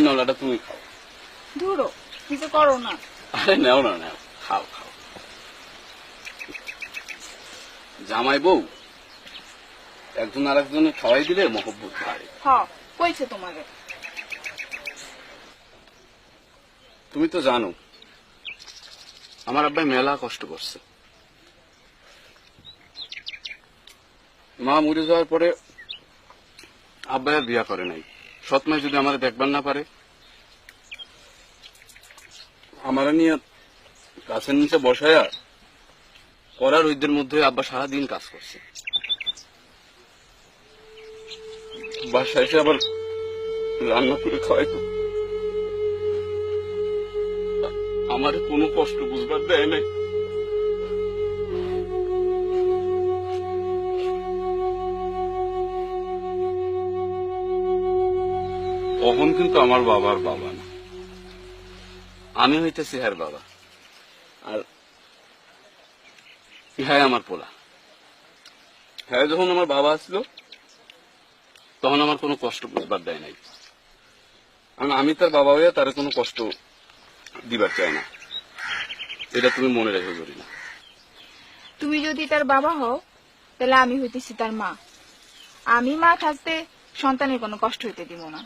নলাটা তুমি খাও। ধুরো কিছু করো না। আরে নেও না, নেও, খাও খাও। জামাই বউ একজন আর একজনে খাওয়াই দিলে মহব্বত বাড়ে। হ কইছে তোমারে। তুমি তো জানো আমার আব্বাই মেলা কষ্ট করছে। মা মরে যাওয়ার পরে আব্বাই আর বিয়া করে নাই। সৎমাই যদি আমার দেখবার না পারে, আমার নিয়ে গাছের নিচে বসায়া করার রোদের মধ্যে আব্বা সারাদিন কাজ করছে। বাসায় এসে আবার রান্না করে খাওয়াইতো। আমার কোনো কষ্ট বুঝবার দেয় নাই। তখন কিন্তু আমার বাবার বাবা না, আমি হইতেছি হ্যার বাবা। আর হ্যাঁ আমার পোলা। হ্যাঁ যখন আমার বাবা আসলো তখন আমার কোনো কষ্ট বুঝবার দেয় নাই। কারণ আমি তার বাবা হইয়া তার কোনো কষ্ট দিবার চাই না, এটা তুমি মনে রেখে করি না। তুমি যদি তার বাবা হও তাহলে আমি হইতেছি তার মা। আমি মা থাকতে সন্তানের কোনো কষ্ট হইতে দিব না।